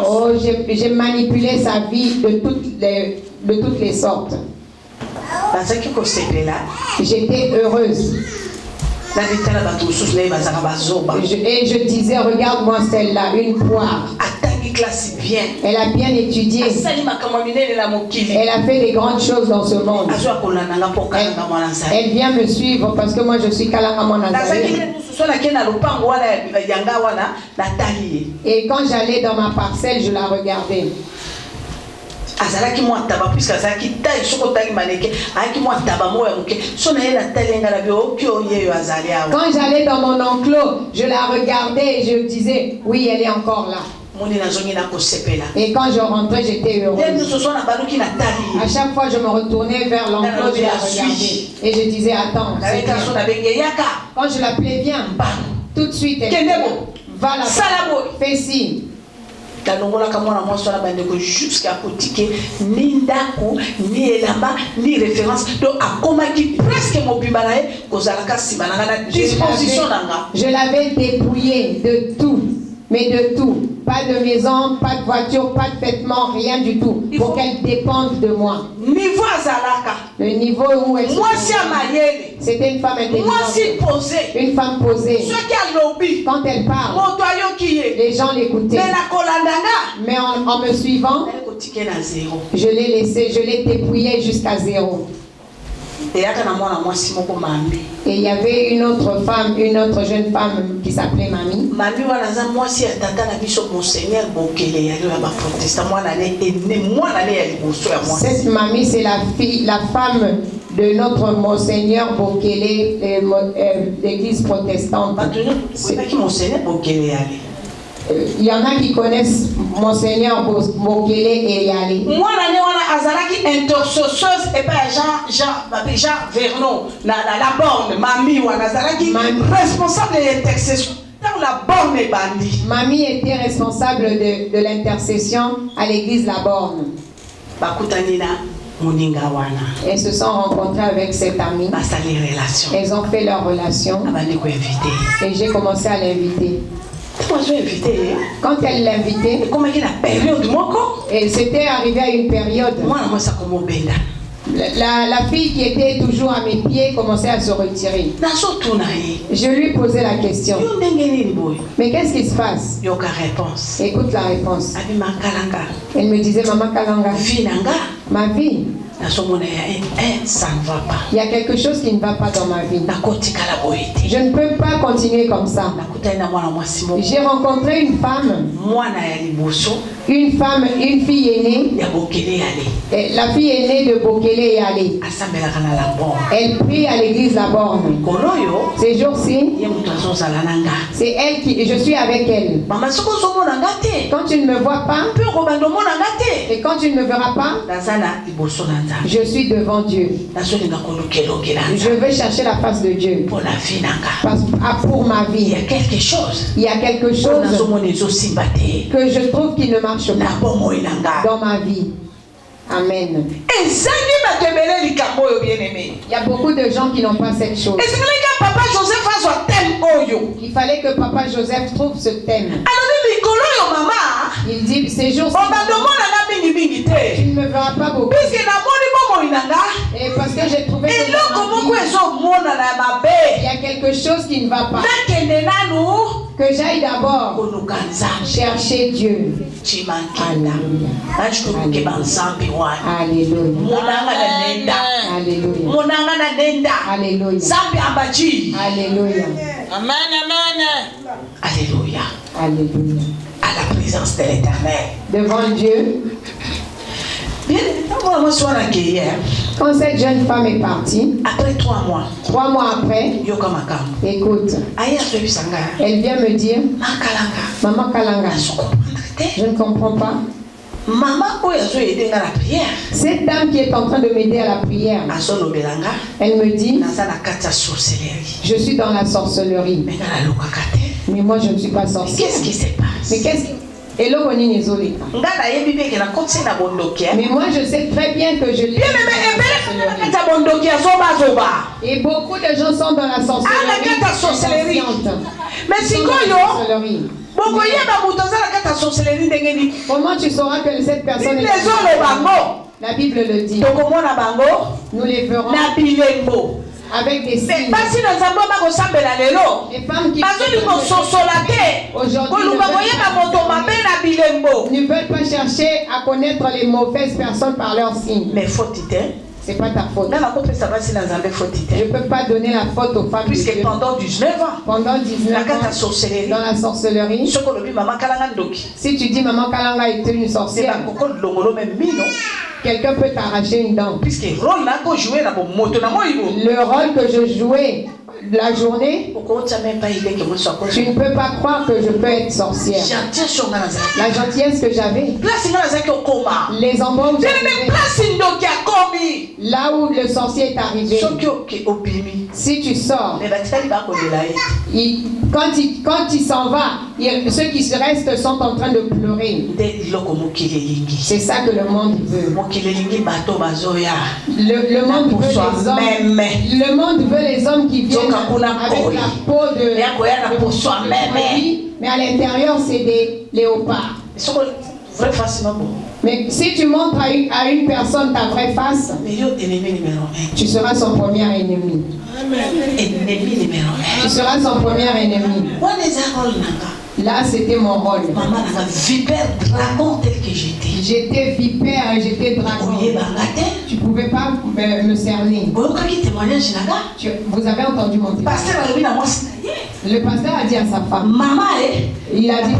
Oh, j'ai manipulé sa vie de toutes les sortes. J'étais heureuse. Et je disais, regarde-moi celle-là, une poire. Elle a bien étudié. Elle a fait des grandes choses dans ce monde. Elle vient me suivre parce que moi je suis Kalanga Mwanazali. Et quand j'allais dans ma parcelle, je la regardais. Quand j'allais dans mon enclos, je la regardais et je disais, oui, elle est encore là. Et quand je rentrais, j'étais heureuse. À chaque fois, je me retournais vers l'enclos, je la regardais. Et je disais, attends, quand je l'appelais, viens, tout de suite, elle dit, va là-bas, fais signe. Jusqu'à côté ni ndako ni elamba ni référence donc à comment qui presque mon bibalae kozalaka simananga na disposition nanga. Je l'avais dépouillé de tout, mais de tout, pas de maison, pas de voiture, pas de vêtements, rien du tout, pour qu'elle dépende de moi. Niveau azalaka, le niveau où elle c'était une femme intelligente, une femme posée. Quand elle parle, les gens l'écoutaient. Mais en me suivant, je l'ai laissé, je l'ai dépouillé jusqu'à zéro. Et il y avait une autre femme, une autre jeune femme qui s'appelait Mamie. Cette Mamie, c'est la femme de notre Monseigneur Bokele, l'église protestante. Il y en a qui connaissent Monseigneur Bokele et Yale. Moi, l'année, intercesseuse et pas Jean Vernon, la borne, Mamie, responsable de l'intercession. La borne est bandit. Mamie était responsable de l'intercession à l'église La Borne. Elles se sont rencontrées avec cette amie. Elles ont fait leur relation. Et j'ai commencé à l'inviter. Quand elle l'invitait, et c'était arrivé à une période. La fille qui était toujours à mes pieds commençait à se retirer. Je lui posais la question. Mais qu'est-ce qui se passe? Écoute la réponse. Elle me disait, Maman Kalanga, ma vie, ça ne va pas. Il y a quelque chose qui ne va pas dans ma vie. Je ne peux pas continuer comme ça. J'ai rencontré une femme, une fille aînée. La fille aînée de Bokele et Ali. Elle prie à l'église La Borne. Ces jours-ci, c'est elle qui. Je suis avec elle. Quand tu ne me vois pas, et quand tu ne me verras pas, je suis devant Dieu. Je veux chercher la face de Dieu. Pour ma vie. Il y a quelque chose. Il y a quelque chose que je trouve qui ne marche pas dans ma vie. Amen. Il y a beaucoup de gens qui n'ont pas cette chose. Il fallait que Papa Joseph trouve ce thème. Il dit, ces jours-ci, tu ne me verras pas beaucoup. Et parce que j'ai trouvé il y a quelque chose qui ne va pas. Que j'aille d'abord chercher Dieu. Alléluia. Alléluia. Alléluia. Alléluia. Amen, amen. Alléluia. Alléluia. À la présence de l'Éternel. Devant Dieu. Quand cette jeune femme est partie, après 3 mois, 3 mois après, écoute, elle vient me dire, Maman Kalanga, je ne comprends pas. Cette dame qui est en train de m'aider à la prière, elle me dit, je suis dans la sorcellerie. Mais moi je ne suis pas sorcière. Qu'est-ce qui se passe? Mais qu'est-ce qui... Mais moi je sais très bien que je l'ai. Et beaucoup de gens sont dans la sorcellerie. Mais si Comment tu sauras que cette personne est la Bible le dit. Nous les verrons avec des signes. Les femmes qui aujourd'hui ne veulent pas chercher à connaître les mauvaises personnes par leurs signes. Mais faute, c'est pas ta faute. Je ne peux pas donner la faute aux femmes. Puisque pendant 19 ans, dans la sorcellerie, si tu dis Maman Kalanga était une sorcière, quelqu'un peut t'arracher une dent. Le rôle que je jouais la journée, tu ne peux pas croire que je peux être sorcière. La gentillesse que j'avais, les endroits où là où le sorcier est arrivé, si tu sors, quand il s'en va, ceux qui se restent sont en train de pleurer. C'est ça que le monde veut. Le monde veut les hommes. Le monde veut les hommes qui viennent avec la peau de mais à l'intérieur c'est des léopards. Mais si tu montres à une personne ta vraie face, tu seras son premier ennemi. Tu seras son premier ennemi. Là, c'était mon rôle. Vipère, dragon tel que j'étais. J'étais vipère et j'étais dragon. Tu ne pouvais pas me cerner. Vous avez entendu mon témoignage. Le pasteur a dit à sa femme, maman, il a dit,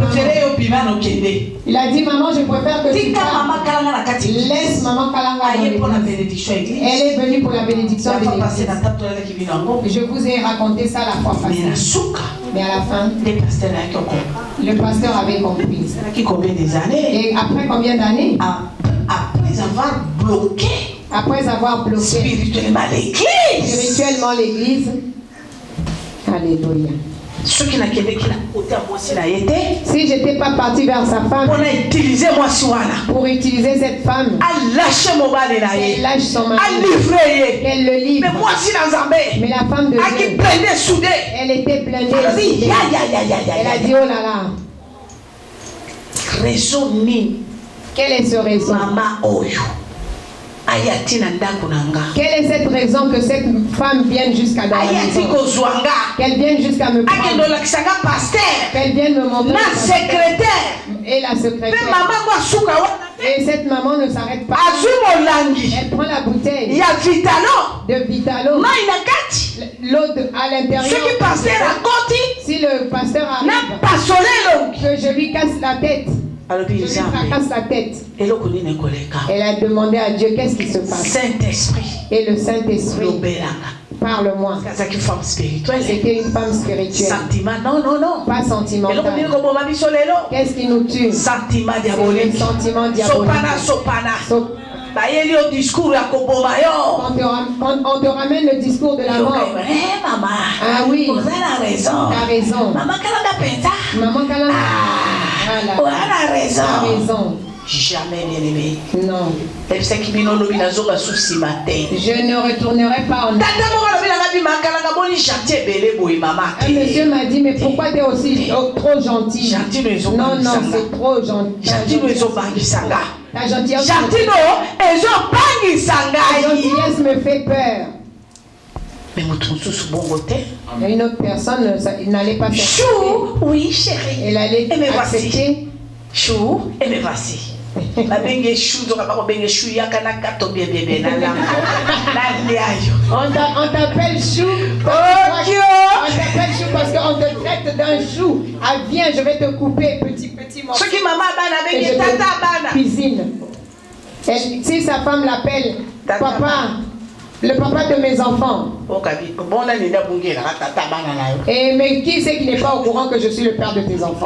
maman, je préfère que tu laisse maman Kalanga. Elle est venue pour la bénédiction de l'église. Je vous ai raconté ça la fois passée. Mais à la fin, le pasteur avait compris. Et après combien d'années? Après avoir bloqué spirituellement l'église. Alléluia. Si j'étais pas parti vers sa femme pour utiliser cette femme, elle lâche son mari, elle le livre. Mais la femme de Dieu, elle était blindée. Elle a dit oh là là. Quelle est ce raison? Quelle est cette raison que cette femme vienne jusqu'à dans la maison? Qu'elle vienne jusqu'à me prendre. Qu'elle vienne me montrer la secrétaire. Et la secrétaire. Et cette maman ne s'arrête pas. Elle prend la bouteille de Vitalo. L'eau à l'intérieur. Si le pasteur arrive, que je lui casse la tête. Je lui fracasse la tête. Elle a demandé à Dieu qu'est-ce qui se passe. Et le Saint-Esprit, parle-moi. C'était une femme spirituelle. Pas sentimentale. Qu'est-ce qui nous tue? Le sentiment diabolique. On te ramène le discours de la mort. Ah oui, tu as raison. Maman Kalanga. Voilà. Raison. Jamais bien aimé. Non. Je ne retournerai pas en arrière. Un monsieur m'a dit, mais pourquoi tu es aussi trop gentil? Non, c'est trop gentil. La gentillesse me fait peur. Mais une autre personne n'allait pas faire. Chou, oui chérie. Elle allait accepter. Chou, et me voici. On t'appelle chou. On t'appelle chou parce qu'on te traite d'un chou. Ah viens, je vais te couper petit morceau. Et je te cuisine. Si sa femme l'appelle papa, le papa de mes enfants. Et mais qui c'est qui n'est pas au courant que je suis le père de tes enfants?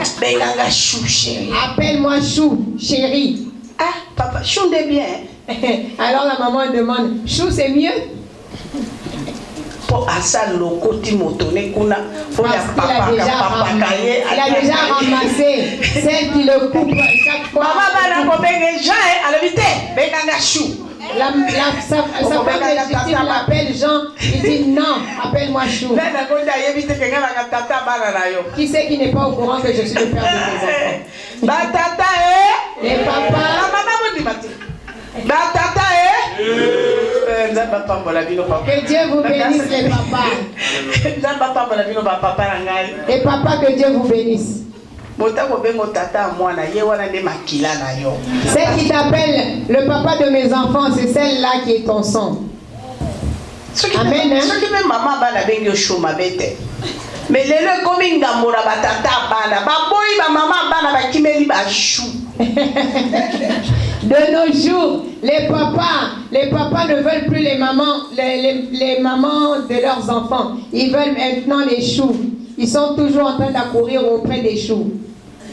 Appelle-moi Chou, chérie. Ah, papa, Chou est bien. Alors la maman demande, Chou c'est mieux? Parce qu'il a déjà ramassé celle qui le coupe chaque fois. Sa femme légitime l'appelle Jean. Il dit non, appelle-moi Chou. Qui c'est qui n'est pas au courant que je suis le père de tes enfants? Les papas. Que Dieu vous bénisse les papas. Et papa, que Dieu vous bénisse. Celle qui t'appelle le papa de mes enfants, c'est celle-là qui est ton sang. Amen. Mais les coming d'amour à batata bana, baboy, ma maman bana, bakimeli bachou. De nos jours, les papas ne veulent plus les mamans de leurs enfants. Ils veulent maintenant les choux. Ils sont toujours en train d'accourir auprès des choux.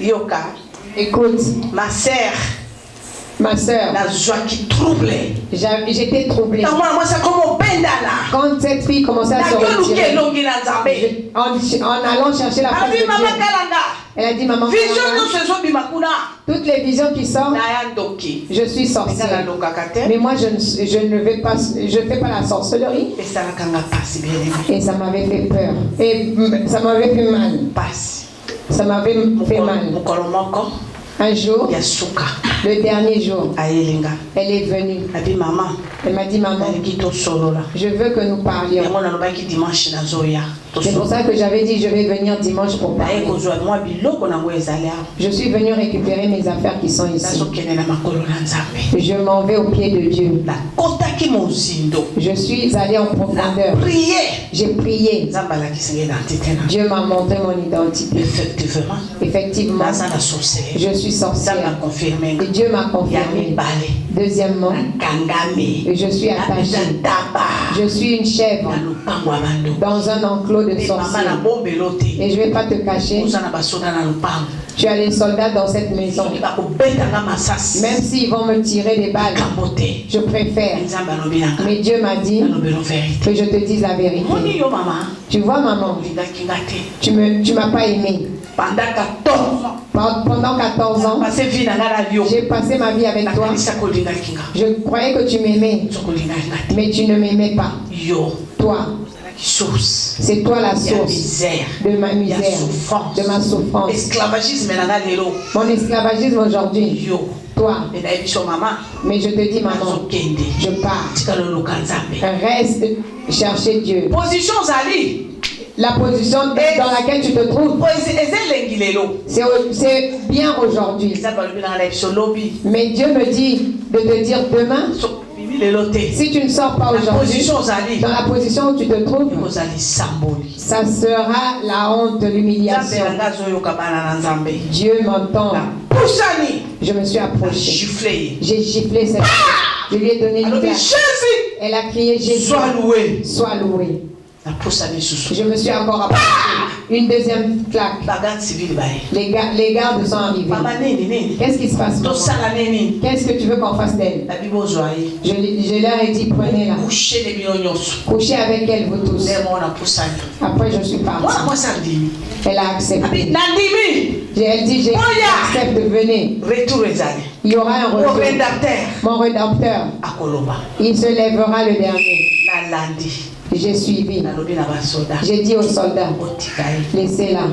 Yoka, écoute, ma sœur, la joie qui troublait. J'étais troublée. Quand cette fille commençait à se retirer, en allant chercher la face de Dieu, elle a dit, maman, toutes les visions qui sortent, je suis sorcière. Mais moi, je ne fais pas la sorcellerie. Et ça m'avait fait peur. Et ça m'avait fait mal. Ça m'avait fait mal. Un jour, le dernier jour, elle est venue. Elle m'a dit, maman, je veux que nous parlions. C'est pour ça que j'avais dit, je vais venir dimanche pour parler. Je suis venue récupérer mes affaires qui sont ici. Je m'en vais au pied de Dieu. Je suis allée en profondeur. J'ai prié. Dieu m'a montré mon identité. Effectivement, je suis sorcière. Et Dieu m'a confirmé. Deuxièmement, je suis attachée. Je suis une chèvre dans un enclos de sorciers. Et je ne vais pas te cacher. Tu as les soldats dans cette maison. Même s'ils vont me tirer des balles, je préfère. Mais Dieu m'a dit que je te dise la vérité. Tu vois, maman, tu m'as pas aimé. Pendant 14 ans, j'ai passé ma vie avec toi. Je croyais que tu m'aimais, mais tu ne m'aimais pas. Toi, c'est toi la source de ma misère, de ma souffrance. Mon esclavagisme aujourd'hui. Toi. Mais je te dis, maman, je pars. Reste chercher Dieu. La position dans laquelle tu te trouves, c'est bien aujourd'hui. Mais Dieu me dit de te dire demain, si tu ne sors pas aujourd'hui, dans la position où tu te trouves, ça sera la honte, l'humiliation. Dieu m'entend. Je me suis approchée. J'ai giflé cette fille. Je lui ai donné une claque. Elle a crié, Jésus, sois loué. Sois loué. Je me suis encore approchée. Une deuxième claque. Les gardes sont arrivés. Qu'est-ce qui se passe? Qu'est-ce que tu veux qu'on fasse d'elle? Je leur ai dit, prenez-la. Couchez avec elle, vous tous. Après, je suis partie. Elle a accepté. Elle dit, j'accepte de venir. Il y aura un retour. Mon rédempteur. Il se lèvera le dernier. J'ai suivi. J'ai dit aux soldats, laissez-la.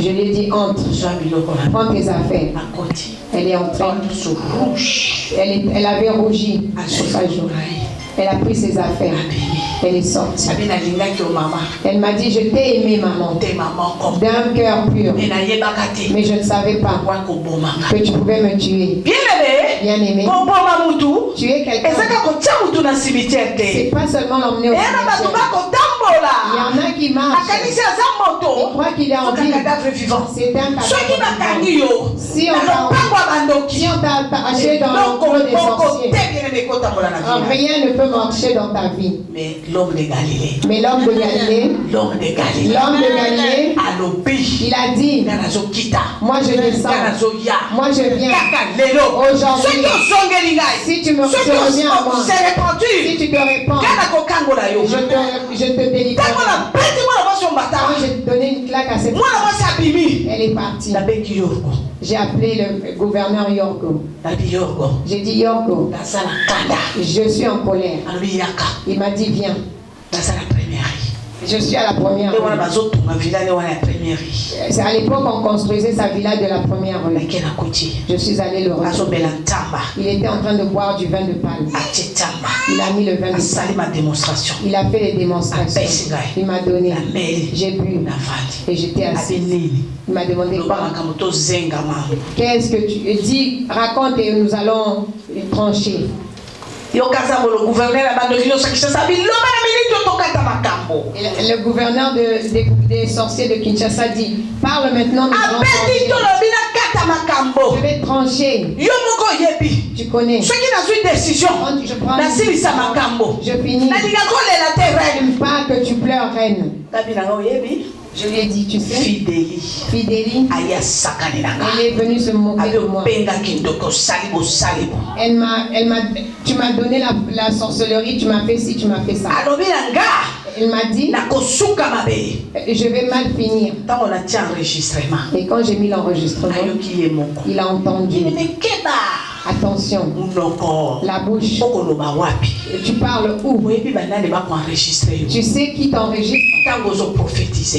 Je lui ai dit, entre. Prends tes affaires. Elle est entrée. Elle avait rougi sur sa joue. Elle a pris ses affaires. Elle est sortie. Elle m'a dit, je t'ai aimé, maman, d'un cœur pur. Mais je ne savais pas que tu pouvais me tuer. Bien aimé. Tu es quelqu'un. C'est pas seulement l'emmener au cimetière. Il y en a qui marchent. Ils croient qu'il est en vie. C'est un cadavre. Si on t'a arraché dans l'enclos des sorciers, rien ne peut marcher dans ta vie. Mais l'homme de Galilée, il a dit, moi je descends, moi je viens. Aujourd'hui, si tu me reviens à moi, si tu te répands, je te délivre. Quand j'ai donné une claque à cette femme, elle est partie. J'ai appelé le gouverneur Yorgo. J'ai dit Yorgo, je suis en colère. Il m'a dit viens. Je suis à la première rue. C'est à l'époque on construisait sa villa de la première rue. Je suis allé le retrouver. Il était en train de boire du vin de palme. Il a mis le vin de palme. Il a fait les démonstrations. Il m'a donné. J'ai bu. Et j'étais assis. Il m'a demandé qu'est-ce que tu dis, raconte et nous allons trancher. Le gouverneur des sorciers de Kinshasa dit parle maintenant, nous allons trancher. Je vais trancher. Tu connais. Quand je prends je finis. Je n'aime pas que tu pleures, reine. Je lui ai dit, tu sais, Fidélie, elle est venue se moquer de moi. Tu m'as donné la sorcellerie, tu m'as fait ci, tu m'as fait ça. Elle m'a dit, je vais mal finir. Et quand j'ai mis l'enregistrement, il a entendu. Attention, la bouche. Tu parles où? Tu sais qui t'enregistre?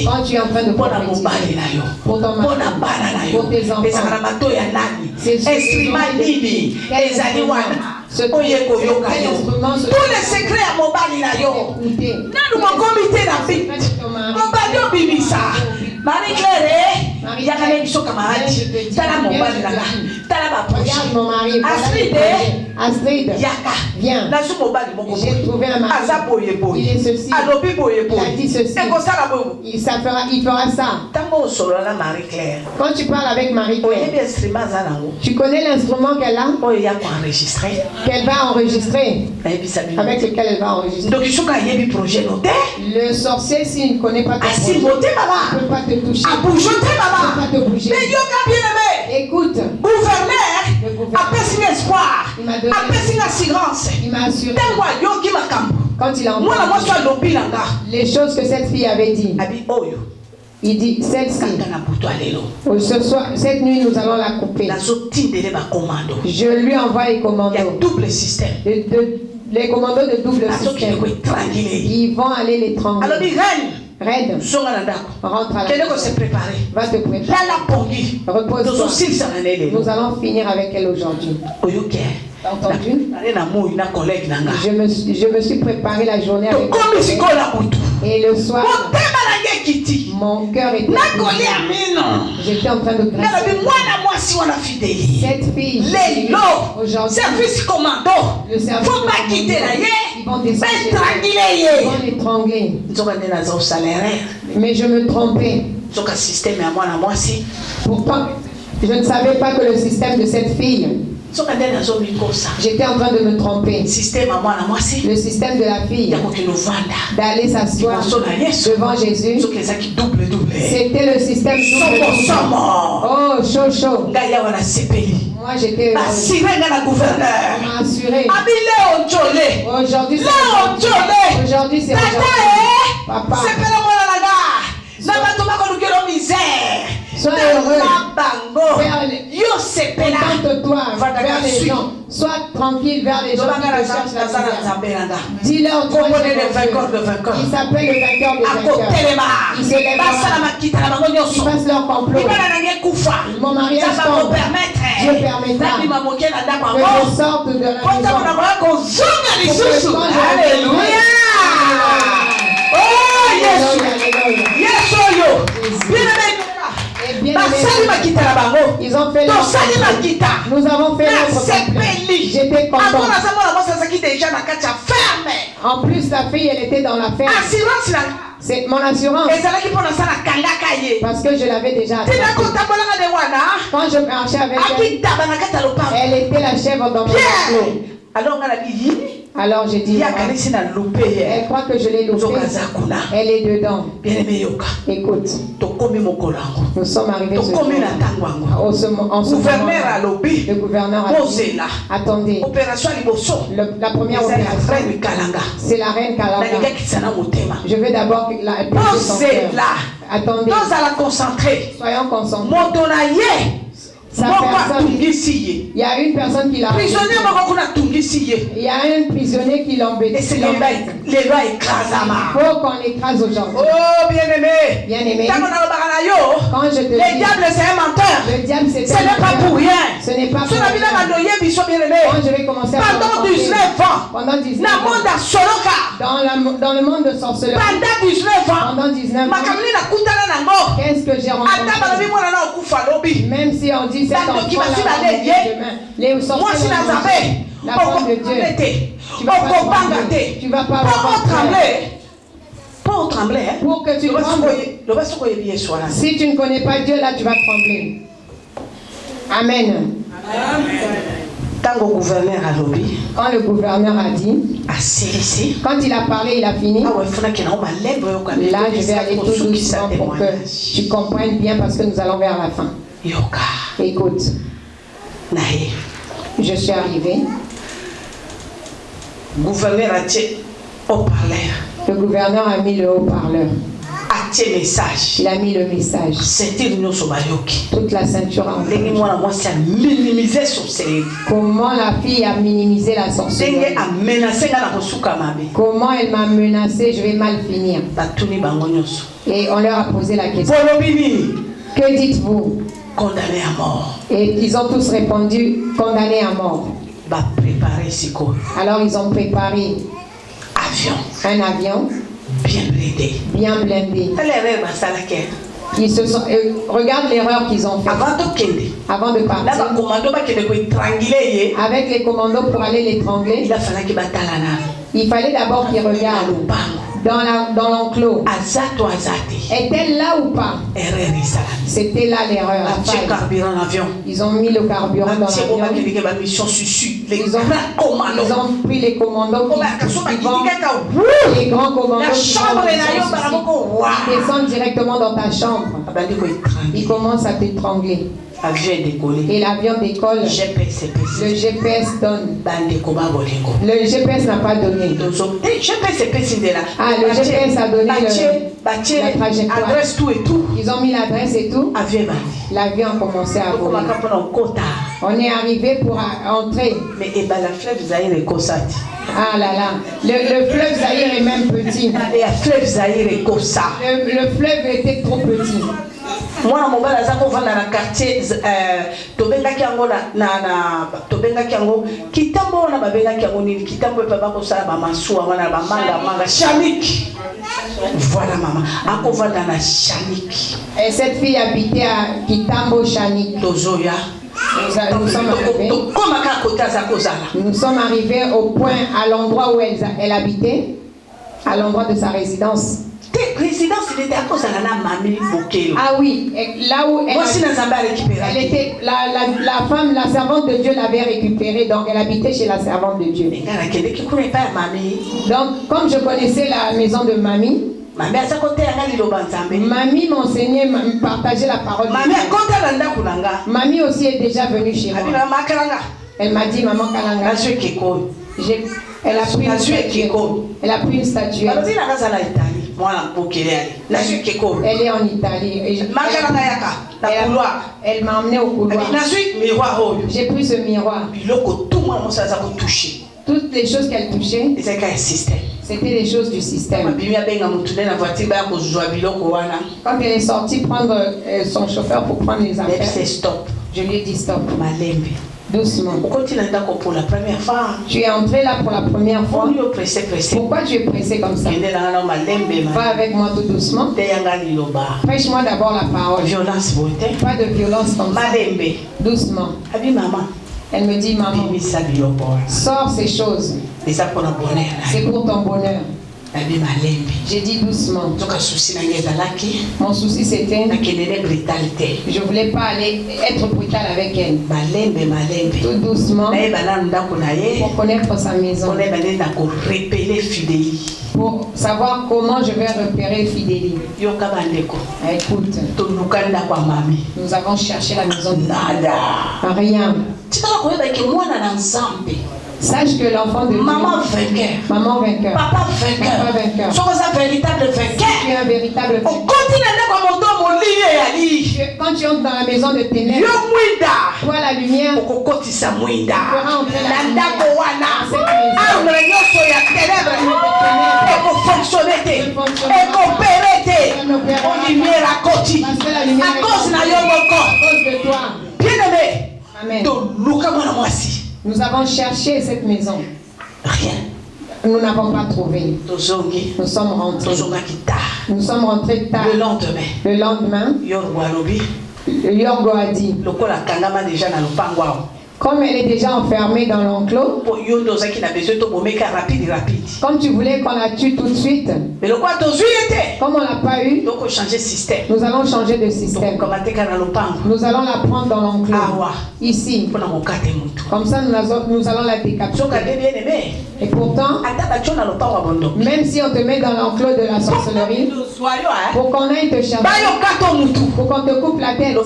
Quand tu es en train de prophétiser pour ton mari, pour tes enfants, c'est tous les secrets à Mobali na yo. Nanu mon comité na fit. Mobali obimisa. Marie-Claire, il y a quand même son camarade. Tala Mobali na la. Tala ba proche. Mon mari. Astrid. Yaka. Viens. Na su Mobali mon. J'ai trouvé un mari. Aza boye boye. Il est ceci. Alobi boye boye. Il a dit ceci. Et ça la boye. Il fera ça. Tango solo la Marie-Claire. Quand tu parles avec Marie-Claire, tu connais l'instrument qu'elle a? Oh, il y a quoi enregistrer? Qu'elle va enregistrer, avec lequel elle va enregistrer. Donc, il faut qu'il y ait un projet noté. Le sorcier, s'il ne connaît pas ton projet, il ne peut pas te toucher. Il ne peut pas te bouger. Mais bien-aimé, écoute, gouverneur, après un espoir, après une assurance, il m'a assuré. Quand il a entendu les choses que cette fille avait dit, il dit, celle-ci, ce soir, cette nuit, nous allons la couper. Je lui envoie les commandos. Il y a double système. Les commandos de double système. Ils vont aller l'étrangler. Reine, rentre à la maison. Va te préparer. Repose-toi. Nous allons finir avec elle aujourd'hui. T'as entendu? Je me suis préparé la journée avec elle. Et le soir, mon cœur était j'étais en train de grincer. Cette fille, aujourd'hui, service commando, le service faut pas quitter là, ils vont l'étrangler. Mais je me trompais. Pourtant, je ne savais pas que le système de cette fille, j'étais en train de me tromper. Le système de la fille d'aller s'asseoir devant Jésus, c'était le système double. Oh, chaud. Moi j'étais assuré. Aujourd'hui c'est papa. Sois heureux. Contente-toi vers les gens. Sois tranquille vers les gens qui te cherchent la misère. Dis-leur toi il s'appelle le vainqueur des vainqueurs. Il se lèvera. Il fasse leur complot. Mon mariage tombe. Dieu permettra que je sorte de la maison. Alléluia. Ils ont fait leur nous avons fait notre complet. J'étais content. En plus, la fille, elle était dans la ferme. C'est mon assurance. Parce que je l'avais déjà appris. Quand je marchais avec elle, elle était la chèvre dans mon enclos. Alors j'ai dit, elle croit que je l'ai loupé. Elle est dedans. Écoute, nous sommes arrivés en ce moment. Le gouverneur a dit, attendez, la première opération, c'est la reine Kalanga. Je veux d'abord la attendez, soyons concentrés. Il y a une personne qui l'a embêté. Il y a un prisonnier qui l'embête. Il faut qu'on l'écrase aujourd'hui. Oh, bien-aimé. Bien-aimé. Quand je te dis, le diable c'est un menteur. Le diable c'est ce n'est pas pour rien. Ce n'est pas pour rien. Quand je vais commencer à pendant 19 ans. Pendant 19 ans. Dans le monde de sorcellerie. Pendant 19 ans. Pendant 19 ans. Qu'est-ce que j'ai rencontré? Même si on dit cette enfant les sorciers, la femme de Dieu, tu vas pas trembler. Pour trembler, pour que tu trembles. Si tu ne connais pas Dieu, là tu vas trembler. Amen. Quand le gouverneur a dit, quand il a parlé, il a fini. Là, je vais aller tout doucement pour que tu comprennes bien parce que nous allons vers la fin. Écoute, je suis arrivé. Le gouverneur a mis le haut-parleur. Il a mis le message. Toute la ceinture en comment la fille a minimisé la sorcellerie. Comment elle m'a menacé, je vais mal finir. Et on leur a posé la question. Que dites-vous? Condamné à mort. Et ils ont tous répondu condamné à mort. Alors ils ont préparé un avion bien blindé. Ils se sont, regarde l'erreur qu'ils ont fait avant de partir. Avec les commandos pour aller l'étrangler, il fallait d'abord qu'ils regardent dans l'enclos. Est-elle là ou pas? C'était là l'erreur. Ils ont mis le carburant dans l'avion. Ils ont pris les commandos qui vont, les grands commandos qui descendent directement dans ta chambre. Ils commencent à t'étrangler. Et l'avion décolle. Le GPS donne. Le GPS n'a pas donné. Ah, le GPS a donné la trajectoire. Ils ont mis l'adresse et tout. L'avion a commencé à voler. On est arrivé pour entrer. Ah là là. Le fleuve Zaïre est même petit. Le fleuve était trop petit. Moi, mon père a dans le quartier tobengaki yango na tobengaki yango kitambo na babengaki yango nini kitambo papa ko sala ba masuwa wana ba manga chamik. Voilà maman akovanda na chamik. Et cette fille habitait à Kitambo Chanik. Tozoya. Nous sommes arrivés au point, à l'endroit où elle habitait, à l'endroit de sa résidence. Ah oui, là où elle était, la femme, la servante de Dieu l'avait récupérée, donc elle habitait chez la servante de Dieu. Donc, comme je connaissais la maison de mamie, mamie m'enseignait, me partageait la parole de Dieu. Mamie aussi est déjà venue chez moi. Elle m'a dit, maman Kalanga, elle a pris une statuette. Elle a pris une statuette. Elle est en Italie. Elle m'a emmené au couloir. J'ai pris ce miroir. Toutes les choses qu'elle touchait, c'était des choses du système. Quand elle est sortie prendre son chauffeur pour prendre les affaires, je lui ai dit stop. Doucement. Pour la première fois. Tu es entré là pour la première fois. Pourquoi tu es pressé comme ça? Va avec moi tout doucement. Prêche-moi d'abord la parole. Pas de violence comme ça. Doucement. Elle me dit, maman, sors ces choses. C'est pour ton bonheur. J'ai dit doucement. Mon souci c'était, je ne voulais pas aller être brutal avec elle. Tout doucement, pour connaître sa maison, pour savoir comment je vais repérer Fidélie. Écoute, nous avons cherché la maison de Nada. Rien. Sache que l'enfant de Dieu, maman vainqueur, papa vainqueur, un véritable vainqueur. Tu es un véritable vainqueur. Quand tu entres dans la maison de ténèbres, toi la lumière, tu feras entrer la lumière dans cette maison. Nous avons cherché cette maison. Rien. Nous n'avons pas trouvé. Nous sommes rentrés. Nous sommes rentrés tard. Le lendemain, Yorgo a dit, comme elle est déjà enfermée dans l'enclos, comme tu voulais qu'on la tue tout de suite, comme on ne l'a pas eu, nous allons changer de système. Nous allons la prendre dans l'enclos, ici. Comme ça, nous allons la décapiter. Et pourtant, même si on te met dans l'enclos de la sorcellerie, pour qu'on aille te chercher, pour qu'on te coupe la tête,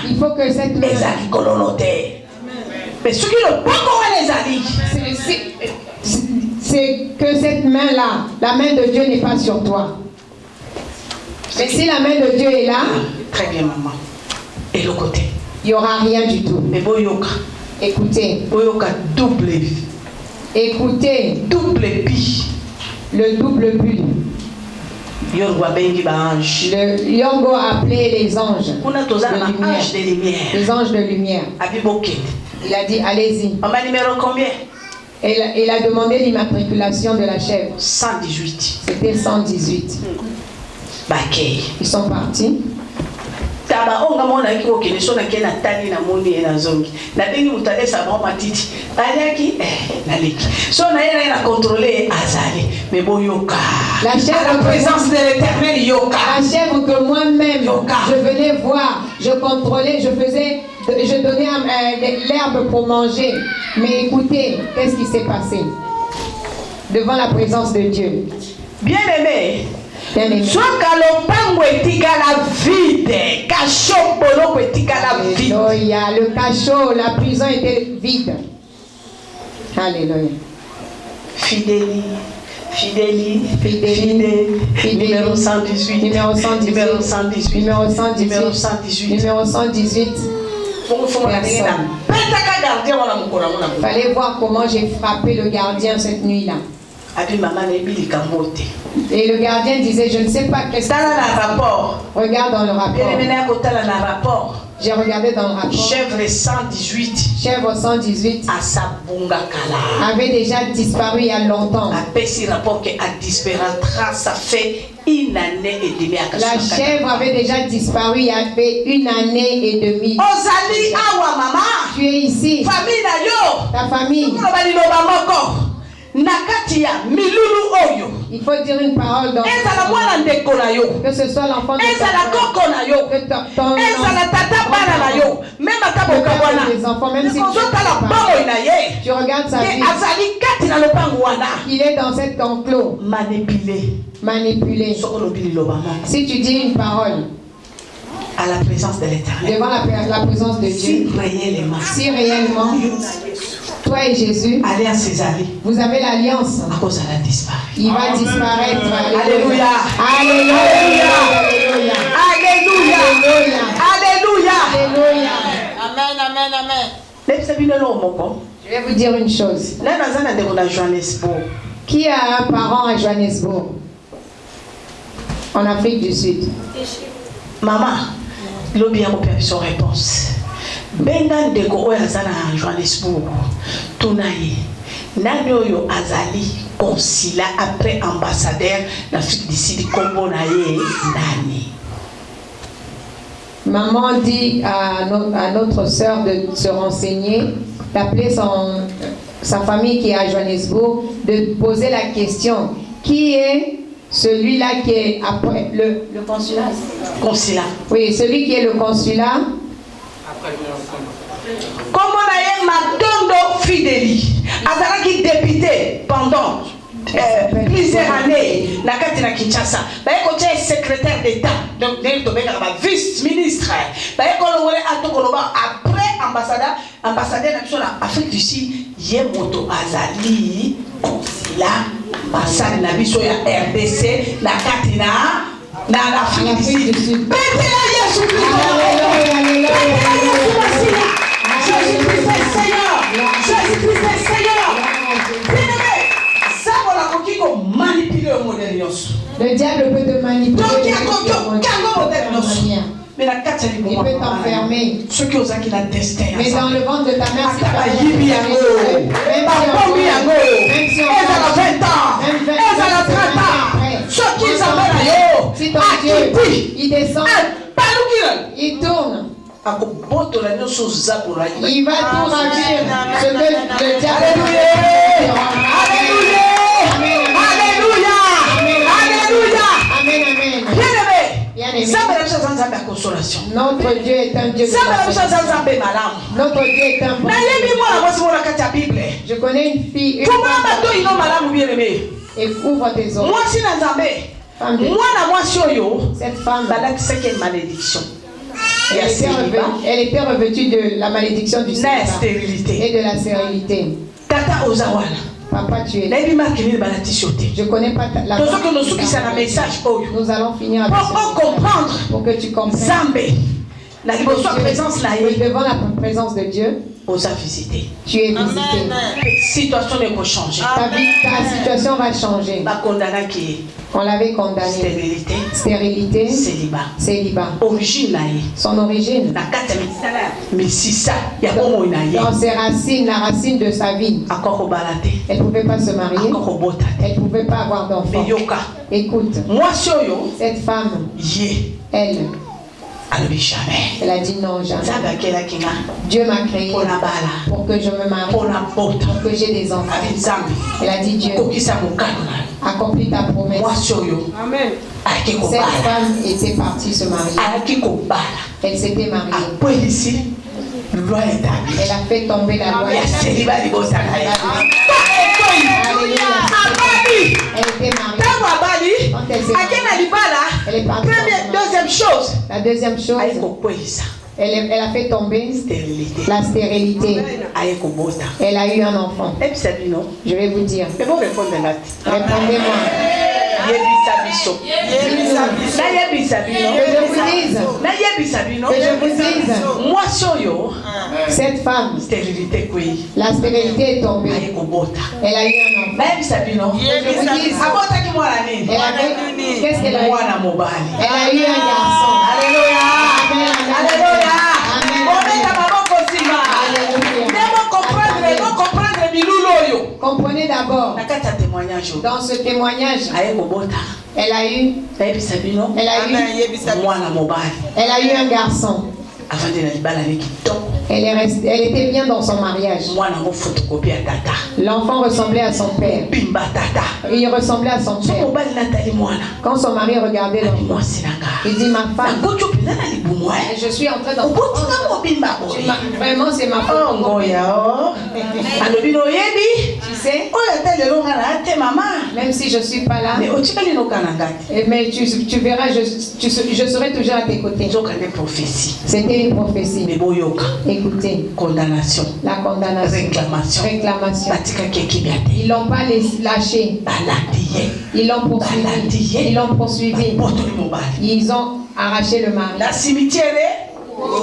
il faut que cette maison... Mais ce qui le c'est que cette main-là, la main de Dieu n'est pas sur toi. Mais si la main de Dieu est là, très bien maman. Et le côté, il n'y aura rien du tout. Mais boyoka. Écoutez. Boyoka double. Écoutez. Double pi. Le double but. Le Yorgo a appelé les anges de lumière. Les anges de lumière. Il a dit allez-y. Numéro combien? Il a demandé l'immatriculation de la chèvre. 118. C'était 118. Ils sont partis. Taba onga mona ki okene so na kena tani na moni na zongi na bengi mutalesa ba matiti aliaki na leki so na yena contrôler azali mais boyoka la chèvre, la présence de l'Éternel yoka, la chèvre que moi-même je venais voir, je contrôlais, je donnais l'herbe pour manger. Mais écoutez, qu'est-ce qui s'est passé devant la présence de Dieu? Bien aimé. Soka lopango etikala vide, cachot boloko etikala vide. Alléluia, le cachot, la prison était vide. Alléluia. Fidélie. Numéro 118. Numéro 118. Numéro 118. Numéro 118. Numéro 118. Numéro 118. Fallait voir comment j'ai frappé le gardien cette nuit-là. Et le gardien disait, je ne sais pas qu'est-ce que c'est. Regarde dans le rapport. J'ai regardé dans le rapport. Chèvre 118. Chèvre 118 avait déjà disparu il y a longtemps. Ça fait une année et demie. La chèvre avait déjà disparu il y avait une année et demie. Tu es ici. Ta famille. Nakatia milulu oyo. Il faut dire une parole dans que ce soit l'enfant de ton enfant, même à enfants, même si tu regardes sa vie, il est dans cet enclos manipulé. Si tu dis une parole à la présence de l'Éternel, devant la présence de Dieu, si réellement toi et Jésus, vous avez l'alliance, il va disparaître. Alléluia. Alléluia. Alléluia. Alléluia. Alléluia. Alléluia. Amen, amen, amen. Je vais vous dire une chose. Qui a un parent à Johannesburg? En Afrique du Sud. Maman, l'objet a son réponse. Benga ndeko oyo azana na Johannesburg tunaye nani oyo azali consulat après ambassadeur d'Afrique du Sud kombo na ye nani? Maman dit à notre sœur de se renseigner, d'appeler sa famille qui est à Johannesburg, de poser la question, Qui est celui-là qui est après le consulat? Consulat. Oui, celui qui est le consulat. Comme on a eu Matondo Fideli, Azaraki député pendant plusieurs années, la Katina Kinshasa, il est secrétaire d'État, donc il est vice-ministre, après ambassadeur de l'Afrique du Sud, Yemoto Azali, consulat, ambassade na biso ya RDC, la Katina, dans l'Afrique du Sud. Jésus-Christ est Seigneur. Jésus-Christ est Seigneur. Bien-aimé, ça on a qu'on manipuler le modèle. Le diable peut te manipuler. Donc il y a qu'un modèle. Mais la carte il peut t'enfermer. Ceux qui osent qu'il a destin. Mais dans le ventre de ta mère, c'est pas même si on a 20 ans, elle a 30 ans. Ceux qui s'appellent si ton Dieu, il descend, il tourne. Il va tout ravir ce que le diable a. Alléluia. Alléluia. Alléluia. Amen, amen. Bien-aimé. Notre Dieu est un Dieu de consolation. Notre Dieu est un bon Dieu. Je connais une fille. Et ouvre tes oreilles. Femme de Dieu. Cette femme, c'est une malédiction. Elle était revêtue de la malédiction du célibat et de la stérilité. Tata Ozawala. Papa, tu es là. Je ne connais pas la message. Nous allons finir avec comprendre. Pour que tu comprennes. Devant la présence de Dieu, tu es visité. Ta situation va changer. On l'avait condamné. Stérilité. Célibat. Son origine. Dans ses racines, la racine de sa vie. Elle ne pouvait pas se marier. Elle ne pouvait pas avoir d'enfant. Écoute. Cette femme, elle a dit non, jamais. Dieu m'a créé pour que je me marie, pour que j'ai des enfants. Elle a dit Dieu, accomplis ta promesse. Amen. Cette femme était partie se marier. Elle s'était mariée. Elle a fait tomber la loi. Elle était mariée. Quand elle est partie. Deuxième chose. La deuxième chose, elle a fait tomber la stérilité. Elle a eu un enfant. Je vais vous dire. Répondez-moi. Que je vous dise. Cette femme, la stérilité est tombée. Elle a eu un enfant. Qu'est-ce qu'elle a eu? Elle a eu un garçon. Alléluia. Alléluia. Comprenez d'abord. Dans ce témoignage, elle a eu un garçon. Elle était bien dans son mariage. L'enfant ressemblait à son père. Il ressemblait à son père. Quand son mari regardait l'enfant, il dit ma femme, je suis en train d'en vraiment c'est ma faute. Tu sais, même si je ne suis pas là, mais tu verras, je serai toujours à tes côtés. C'était une prophétie. Écoutez, condamnation, la condamnation, réclamation. Ils l'ont pas lâché. Ils l'ont poursuivi. Ils ont arraché le mari. La cimetière.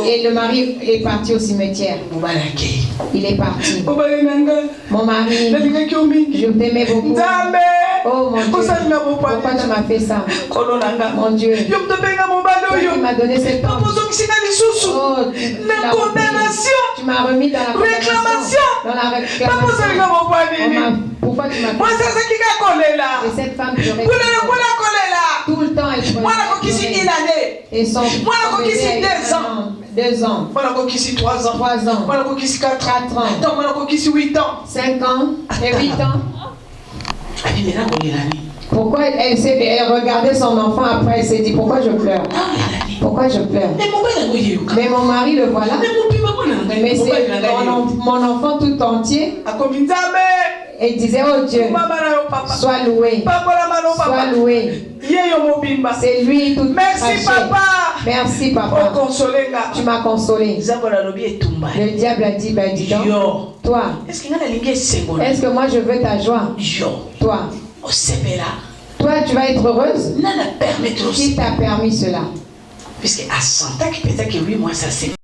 Et le mari est parti au cimetière. Il est parti. Mon mari, je t'aimais beaucoup. Oh mon Dieu, pourquoi tu m'as fait ça? Mon Dieu, il m'a donné cette porte. Oh, tu m'as remis dans la réclamation. Pourquoi tu m'as fait ça? Et cette femme pleurait tout le temps. Elle pleurait. Et son bébé a 2 ans. 3 ans. 4 ans. 5 ans. Et 8 ans. Pourquoi elle regardait son enfant après, elle s'est dit pourquoi je pleure? Pourquoi je pleure? Mais mon mari le voilà. Mais c'est mon enfant tout entier. Et disait, oh Dieu, sois loué. Sois loué. C'est lui tout. Merci papa. Merci papa. Tu m'as consolé. Le diable a dit, ben dis donc, toi, est-ce que moi je veux ta joie? Toi. Toi, tu vas être heureuse? Qui t'a permis cela? Puisque à 100 ans, peut-être que 8 mois, ça c'est